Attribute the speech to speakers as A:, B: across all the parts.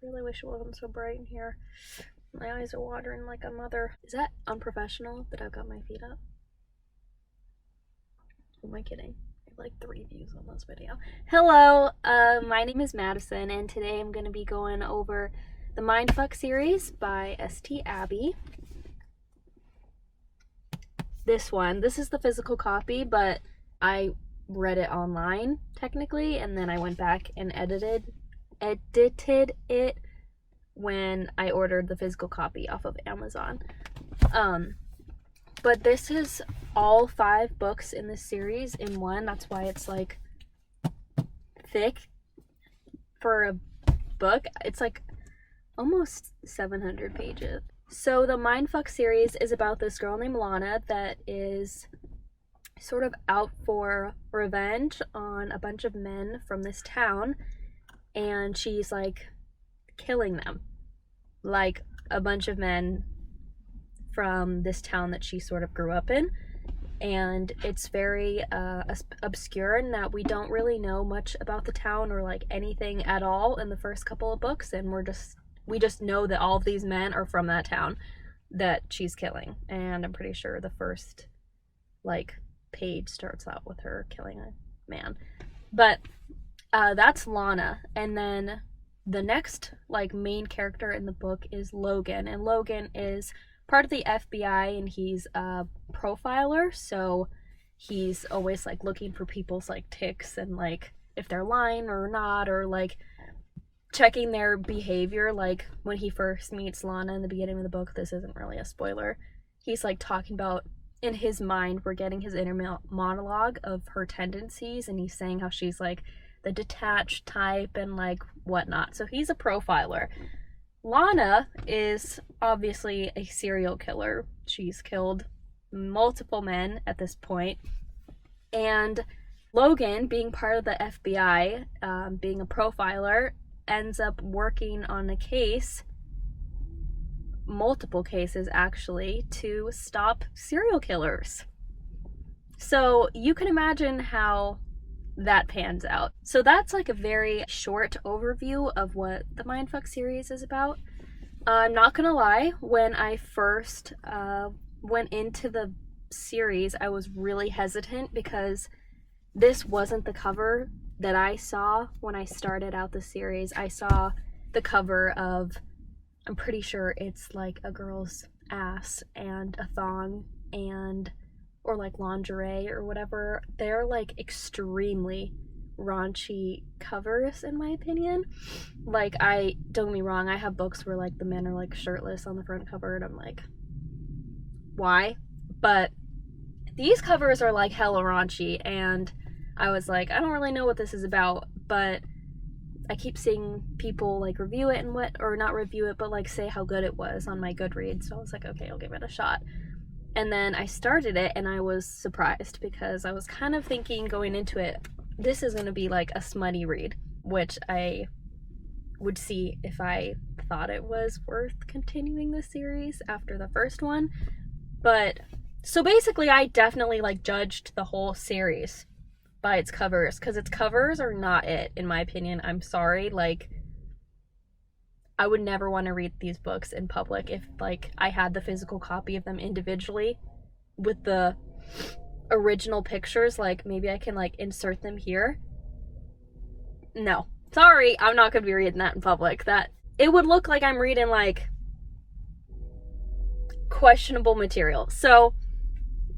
A: Really wish it wasn't so bright in here. My eyes are watering like a mother. Is that unprofessional that I've got my feet up? Who am I kidding? I have like 3 views on this video. Hello, my name is Madison, and today I'm going to be going over the Mindfuck series by St. Abby. This is the physical copy, but I read it online technically, and then I went back and edited it when I ordered the physical copy off of Amazon. But this is all 5 books in this series in one. That's why it's like thick for a book. It's like almost 700 pages. So the Mindfuck series is about this girl named Lana that is sort of out for revenge on a bunch of men from this town, and she's like killing them, like a bunch of men from this town that she sort of grew up in. And it's very obscure in that we don't really know much about the town or like anything at all in the first couple of books, and we just know that all of these men are from that town that she's killing. And I'm pretty sure the first like page starts out with her killing a man. But that's Lana. And then the next like main character in the book is Logan, and Logan is part of the FBI, and he's a profiler, so he's always like looking for people's like tics and like if they're lying or not, or like checking their behavior. Like when he first meets Lana in the beginning of the book, this isn't really a spoiler, he's like talking about, in his mind, we're getting his inner monologue of her tendencies, and he's saying how she's like the detached type and like whatnot. So he's a profiler. Lana is obviously a serial killer. She's killed multiple men at this point. And Logan, being part of the FBI, being a profiler, ends up working on a case, multiple cases actually, to stop serial killers. So you can imagine how that pans out. So that's like a very short overview of what the Mindfuck series is about. I'm not gonna lie, when I first went into the series, I was really hesitant because this wasn't the cover that I saw when I started out the series. I saw the cover of, I'm pretty sure it's like a girl's ass and a thong and or like lingerie or whatever. They're like extremely raunchy covers in my opinion. Like, don't get me wrong, I have books where like the men are like shirtless on the front cover and I'm like, why? But these covers are like hella raunchy, and I was like, I don't really know what this is about, but I keep seeing people like review it and or not review it, but like say how good it was on my Goodreads. So I was like, okay, I'll give it a shot. And then I started it and I was surprised because I was kind of thinking going into it, this is going to be like a smutty read, which I would see if I thought it was worth continuing the series after the first one. But so basically I definitely like judged the whole series by its covers, because its covers are not it, in my opinion. I'm sorry, like I would never want to read these books in public. If like I had the physical copy of them individually with the original pictures, like maybe I can like insert them here. No, sorry, I'm not gonna be reading that in public. That it would look like I'm reading like questionable material. So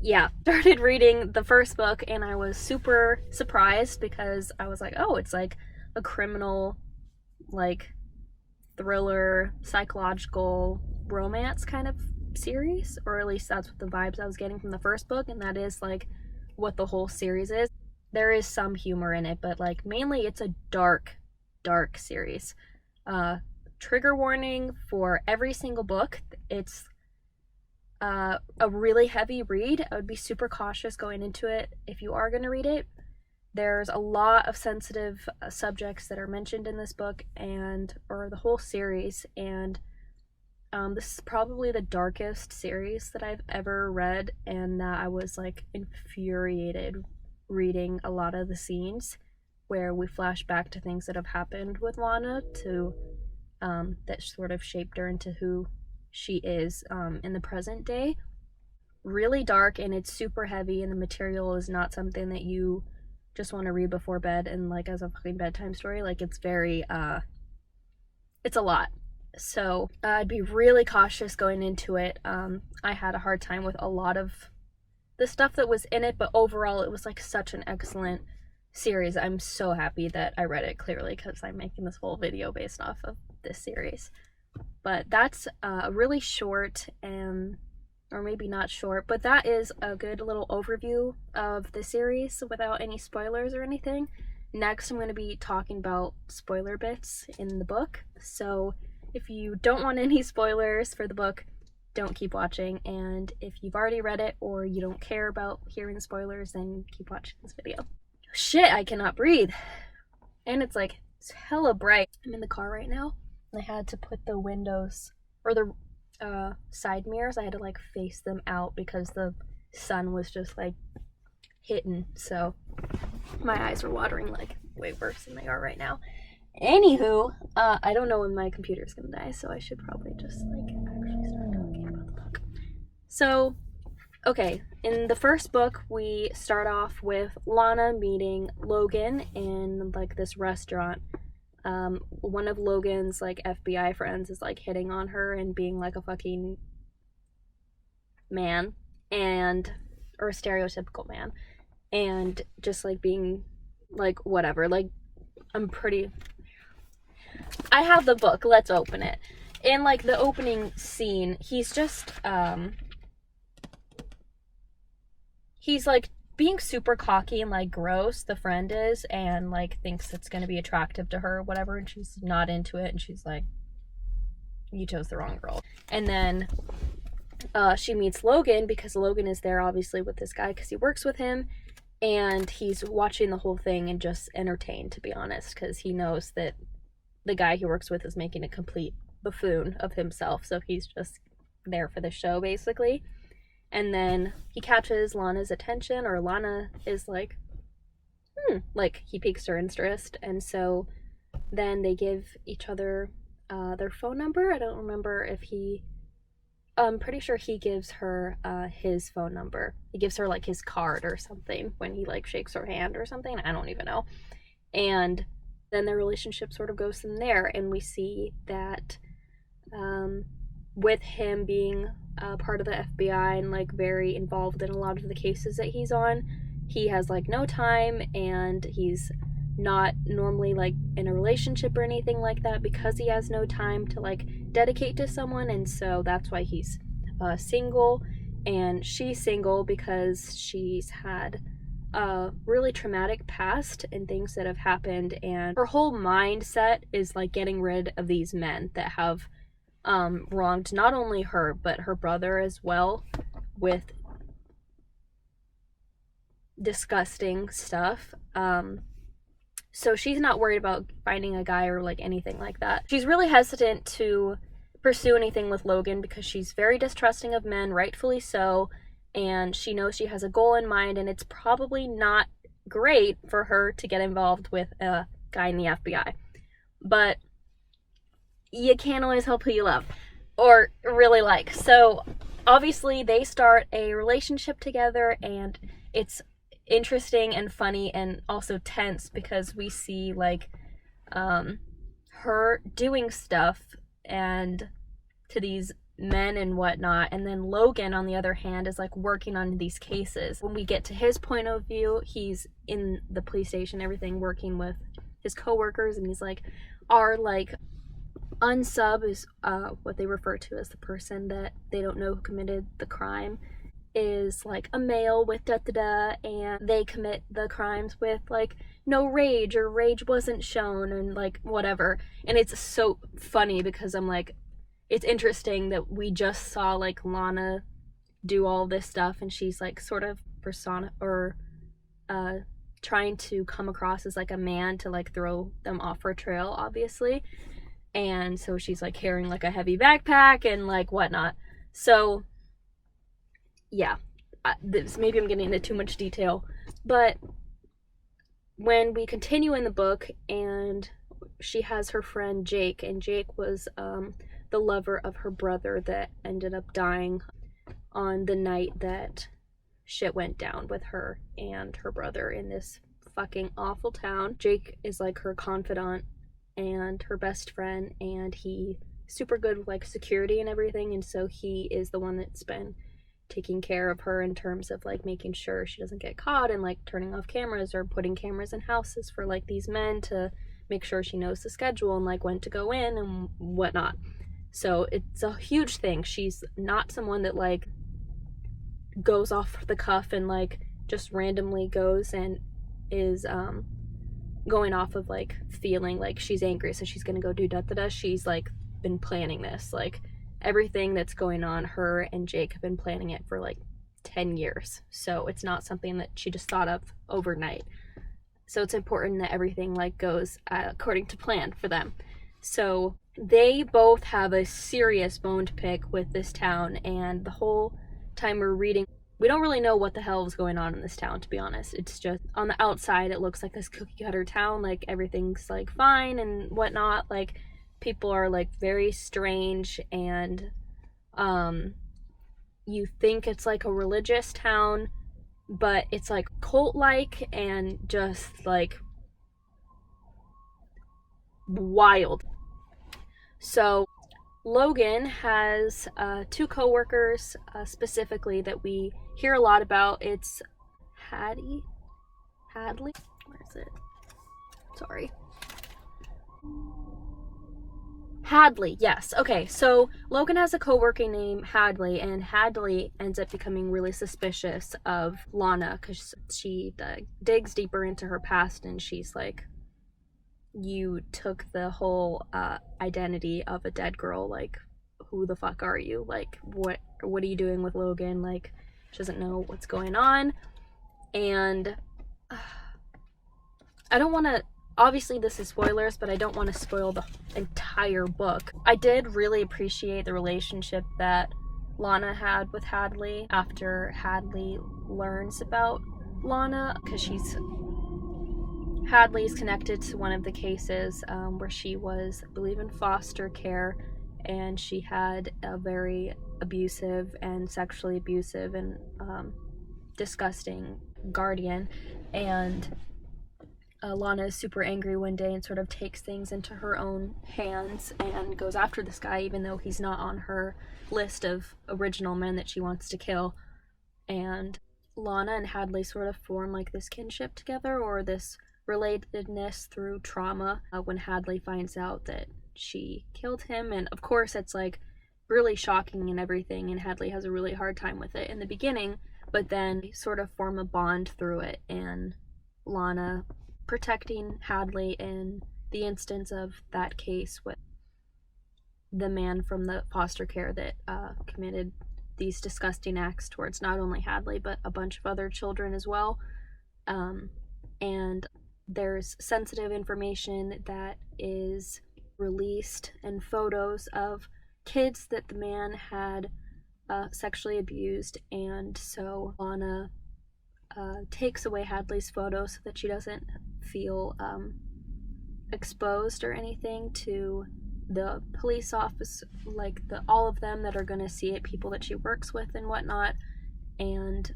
A: yeah, started reading the first book and I was super surprised because I was like, oh, it's like a criminal like thriller, psychological romance kind of series, or at least that's what the vibes I was getting from the first book, and that is like what the whole series is. There is some humor in it, but like mainly it's a dark series. Trigger warning for every single book. It's a really heavy read. I would be super cautious going into it if you are going to read it. There's a lot of sensitive subjects that are mentioned in this book or the whole series, and this is probably the darkest series that I've ever read, and I was like infuriated reading a lot of the scenes where we flash back to things that have happened with Lana to that sort of shaped her into who she is in the present day. Really dark, and it's super heavy, and the material is not something that you just want to read before bed and like as a fucking bedtime story. Like it's very it's a lot. So I'd be really cautious going into it. I had a hard time with a lot of the stuff that was in it, but overall it was like such an excellent series. I'm so happy that I read it, clearly, because I'm making this whole video based off of this series. But that's a really short, or maybe not short, but that is a good little overview of the series without any spoilers or anything. Next, I'm going to be talking about spoiler bits in the book. So if you don't want any spoilers for the book, don't keep watching. And if you've already read it or you don't care about hearing the spoilers, then keep watching this video. Shit, I cannot breathe. And it's like, it's hella bright. I'm in the car right now. I had to put the windows, or the side mirrors, I had to like face them out because the sun was just like hitting. So my eyes were watering like way worse than they are right now. Anywho, I don't know when my computer's gonna die, so I should probably just like actually start talking about the book. So, okay, in the first book, we start off with Lana meeting Logan in like this restaurant. One of Logan's like FBI friends is like hitting on her and being like a fucking man, or a stereotypical man, and just like being like whatever. Like, I have the book, let's open it. In like the opening scene, he's just he's like being super cocky and like gross, the friend is, and like thinks it's gonna be attractive to her or whatever, and she's not into it, and she's like, you chose the wrong girl. And then she meets Logan because Logan is there obviously with this guy because he works with him, and he's watching the whole thing and just entertained, to be honest, because he knows that the guy he works with is making a complete buffoon of himself, so he's just there for the show basically. And then he catches Lana's attention, or Lana is like, like he piques her interest, and so then they give each other their phone number. I don't remember if I'm pretty sure he gives her his phone number. He gives her like his card or something when he like shakes her hand or something. I don't even know. And then their relationship sort of goes from there, and we see that with him being part of the FBI and like very involved in a lot of the cases that he's on, he has like no time, and he's not normally like in a relationship or anything like that because he has no time to like dedicate to someone, and so that's why he's single, and she's single because she's had a really traumatic past and things that have happened, and her whole mindset is like getting rid of these men that have wronged not only her but her brother as well with disgusting stuff. So she's not worried about finding a guy or like anything like that. She's really hesitant to pursue anything with Logan because she's very distrusting of men, rightfully so, and she knows she has a goal in mind, and it's probably not great for her to get involved with a guy in the FBI. But you can't always help who you love or really like. So obviously they start a relationship together, and it's interesting and funny and also tense because we see like her doing stuff and to these men and whatnot, and then Logan on the other hand is like working on these cases. When we get to his point of view, he's in the police station, everything, working with his coworkers, and he's like, our like unsub is what they refer to as the person that they don't know who committed the crime, is like a male with da-da-da, and they commit the crimes with like no rage, or rage wasn't shown, and like whatever. And it's so funny because I'm like, it's interesting that we just saw like Lana do all this stuff, and she's like sort of trying to come across as like a man to like throw them off her trail, obviously. And so she's like carrying like a heavy backpack and like whatnot. So yeah, maybe I'm getting into too much detail, but when we continue in the book and she has her friend Jake, and Jake was the lover of her brother that ended up dying on the night that shit went down with her and her brother in this fucking awful town. Jake is like her confidant and her best friend, and he super good with like security and everything, and so he is the one that's been taking care of her in terms of like making sure she doesn't get caught and like turning off cameras or putting cameras in houses for like these men to make sure she knows the schedule and like when to go in and whatnot. So it's a huge thing. She's not someone that like goes off the cuff and like just randomly goes and is going off of like feeling like she's angry so she's gonna go do da-da-da. She's like been planning this, like everything that's going on, her and Jake have been planning it for like 10 years. So it's not something that she just thought of overnight. So it's important that everything like goes according to plan for them. So they both have a serious bone to pick with this town, and the whole time we're reading, we don't really know what the hell is going on in this town, to be honest. It's just on the outside it looks like this cookie cutter town, like everything's like fine and whatnot. Like people are like very strange, and you think it's like a religious town, but it's like cult-like and just like wild. So Logan has two co-workers specifically that we hear a lot about. It's Hadley? Where is it? Sorry. Hadley, yes. Okay, so Logan has a co-worker named Hadley, and Hadley ends up becoming really suspicious of Lana because she digs deeper into her past, and she's like, you took the whole identity of a dead girl, like who the fuck are you, like what are you doing with Logan? Like she doesn't know what's going on. And I don't want to, obviously this is spoilers, but I don't want to spoil the entire book. I did really appreciate the relationship that Lana had with Hadley after Hadley learns about Lana, because Hadley's connected to one of the cases where she was, I believe, in foster care, and she had a very abusive and sexually abusive and disgusting guardian. And Lana is super angry one day and sort of takes things into her own hands and goes after this guy, even though he's not on her list of original men that she wants to kill. And Lana and Hadley sort of form like this kinship together, or this relatedness through trauma when Hadley finds out that she killed him. And of course it's like really shocking and everything, and Hadley has a really hard time with it in the beginning, but then sort of form a bond through it, and Lana protecting Hadley in the instance of that case with the man from the foster care that committed these disgusting acts towards not only Hadley but a bunch of other children as well. And there's sensitive information that is released and photos of kids that the man had sexually abused, and so Lana takes away Hadley's photos so that she doesn't feel exposed or anything to the police office, like all of them that are going to see it, people that she works with and whatnot. And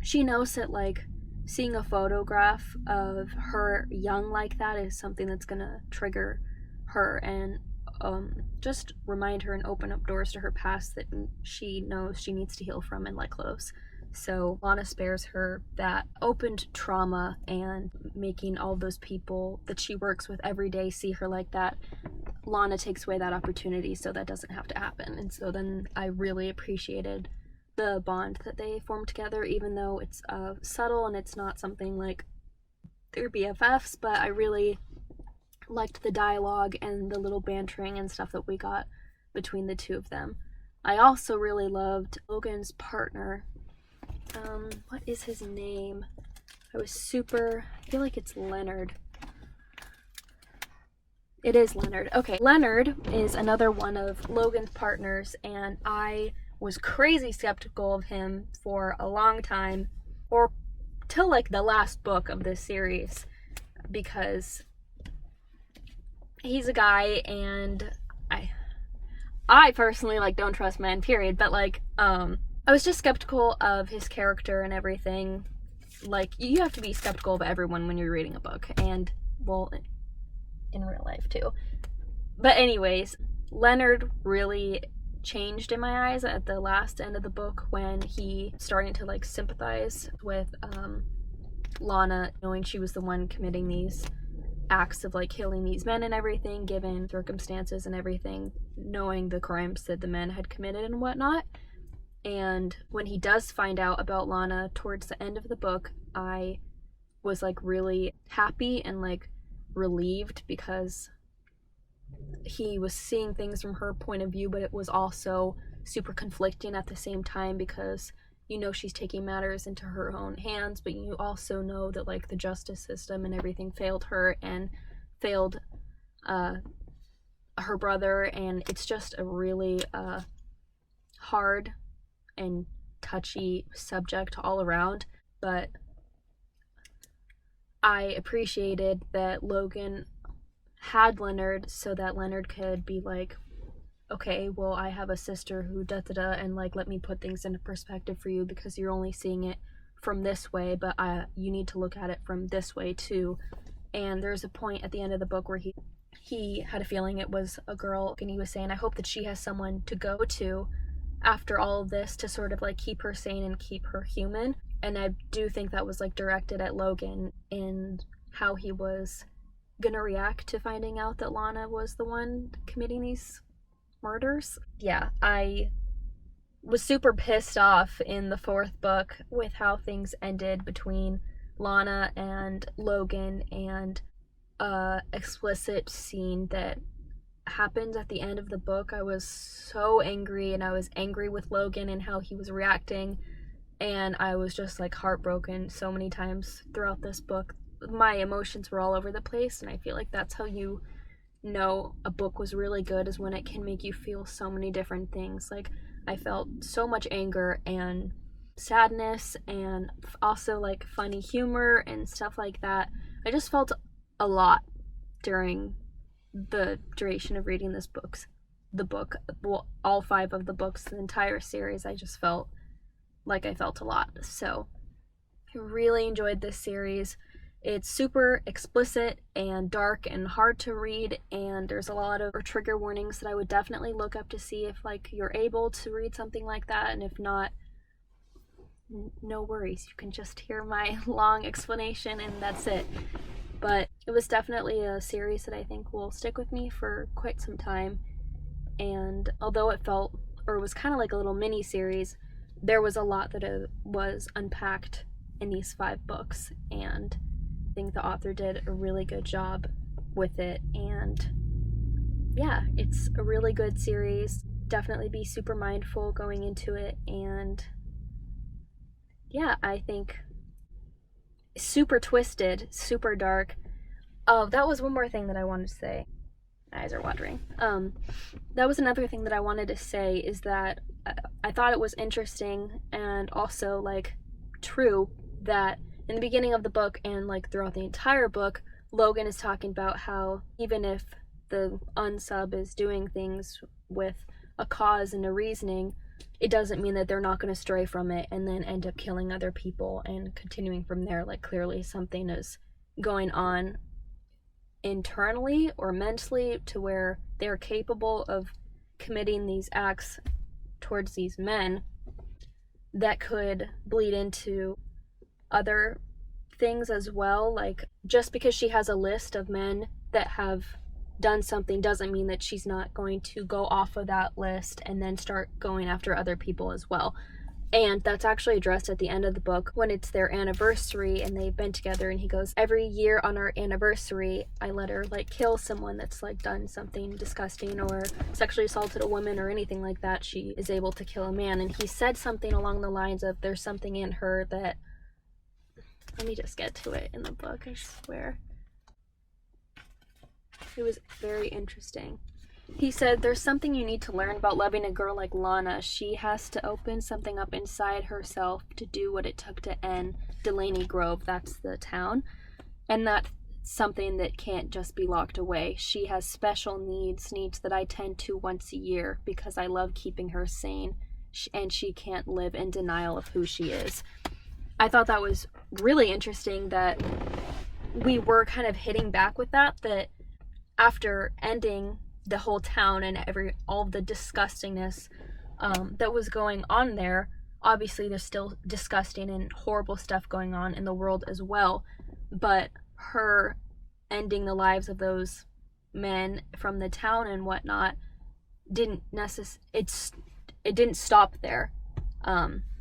A: she knows that like seeing a photograph of her young like that is something that's gonna trigger her and just remind her and open up doors to her past that she knows she needs to heal from and let close. So Lana spares her that opened trauma, and making all those people that she works with every day see her like that, Lana takes away that opportunity so that doesn't have to happen. And so then I really appreciated the bond that they form together, even though it's subtle and it's not something like they're BFFs, but I really liked the dialogue and the little bantering and stuff that we got between the two of them. I also really loved Logan's partner. What is his name? I feel like it's Leonard. It is Leonard. Okay, Leonard is another one of Logan's partners, and I was crazy skeptical of him for a long time, or till like the last book of this series, because he's a guy, and I personally, like, don't trust men, period, but, like, I was just skeptical of his character and everything. Like, you have to be skeptical of everyone when you're reading a book, and, well, in real life, too. But anyways, Leonard really changed in my eyes at the last end of the book when he started to, like, sympathize with Lana, knowing she was the one committing these acts of, like, killing these men and everything, given circumstances and everything, knowing the crimes that the men had committed and whatnot. And when he does find out about Lana towards the end of the book, I was, like, really happy and, like, relieved, because he was seeing things from her point of view, but it was also super conflicting at the same time, because you know she's taking matters into her own hands, but you also know that, like, the justice system and everything failed her and failed her brother, and it's just a really hard and touchy subject all around. But I appreciated that Logan had Leonard so that Leonard could be like, okay, well, I have a sister who da-da-da, and, like, let me put things into perspective for you, because you're only seeing it from this way, but you need to look at it from this way too. And there's a point at the end of the book where he had a feeling it was a girl, and he was saying, I hope that she has someone to go to after all of this to sort of, like, keep her sane and keep her human. And I do think that was, like, directed at Logan and how he was gonna react to finding out that Lana was the one committing these murders. Yeah, I was super pissed off in the 4th book with how things ended between Lana and Logan, and explicit scene that happens at the end of the book. I was so angry, and I was angry with Logan and how he was reacting, and I was just, like, heartbroken so many times throughout this book. My emotions were all over the place, and I feel like that's how you know a book was really good, is when it can make you feel so many different things. Like, I felt so much anger and sadness, and also, like, funny humor and stuff like that. I just felt a lot during the duration of reading well, all 5 of the books, the entire series. I just felt like I felt a lot. So I really enjoyed this series. It's super explicit and dark and hard to read, and there's a lot of trigger warnings that I would definitely look up to see if, like, you're able to read something like that, and if not, no worries. You can just hear my long explanation and that's it. But it was definitely a series that I think will stick with me for quite some time, and although it was kind of like a little mini series, there was a lot that was unpacked in these 5 books, and I think the author did a really good job with it. And yeah, it's a really good series. Definitely be super mindful going into it, and yeah, I think super twisted, super dark. Oh, that was one more thing that I wanted to say. My eyes are watering. That was another thing that I wanted to say, is that I thought it was interesting and also, like, true that in the beginning of the book and, like, throughout the entire book, Logan is talking about how even if the unsub is doing things with a cause and a reasoning, it doesn't mean that they're not going to stray from it and then end up killing other people and continuing from there. Like, clearly something is going on internally or mentally to where they're capable of committing these acts towards these men that could bleed into other things as well. Like, just because she has a list of men that have done something doesn't mean that she's not going to go off of that list and then start going after other people as well. And that's actually addressed at the end of the book when it's their anniversary and they've been together, and he goes, every year on our anniversary I let her, like, kill someone that's, like, done something disgusting or sexually assaulted a woman or anything like that. She is able to kill a man. And he said something along the lines of, there's something in her that, let me just get to it in the book, I swear. It was very interesting. He said, there's something you need to learn about loving a girl like Lana. She has to open something up inside herself to do what it took to end Delaney Grove, that's the town, and that something that can't just be locked away. She has special needs that I tend to once a year because I love keeping her sane, and she can't live in denial of who she is. I thought that was really interesting that we were kind of hitting back with that after ending the whole town and all the disgustingness that was going on there. Obviously there's still disgusting and horrible stuff going on in the world as well, but her ending the lives of those men from the town and whatnot didn't stop there,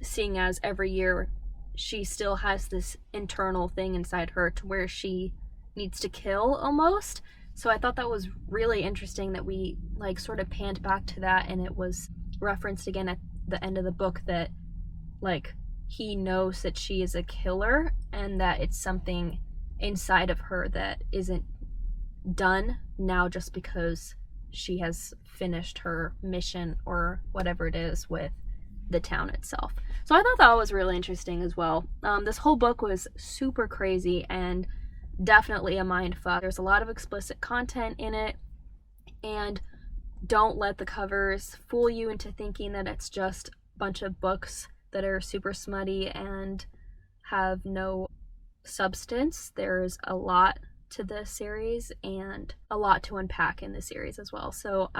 A: seeing as every year she still has this internal thing inside her to where she needs to kill almost. So I thought that was really interesting that we like sort of panned back to that, and it was referenced again at the end of the book that like he knows that she is a killer and that it's something inside of her that isn't done now just because she has finished her mission or whatever it is with the town itself. So I thought that was really interesting as well. This whole book was super crazy and definitely a mind fuck. There's a lot of explicit content in it, and don't let the covers fool you into thinking that it's just a bunch of books that are super smutty and have no substance. There's a lot to the series and a lot to unpack in the series as well. So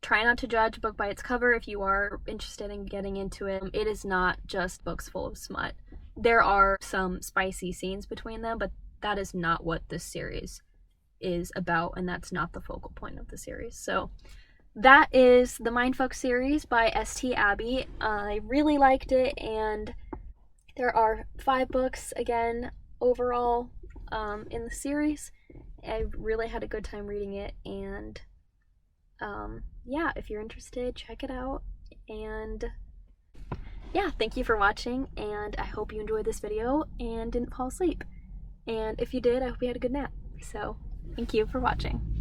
A: try not to judge a book by its cover. If you are interested in getting into it, it is not just books full of smut. There are some spicy scenes between them, but that is not what this series is about, and that's not the focal point of the series. So that is the Mindfuck series by St. Abbey. I really liked it, and there are 5 books again overall in the series. I really had a good time reading it, and yeah, if you're interested, check it out. And yeah, thank you for watching, and I hope you enjoyed this video and didn't fall asleep. And if you did, I hope you had a good nap. So thank you for watching.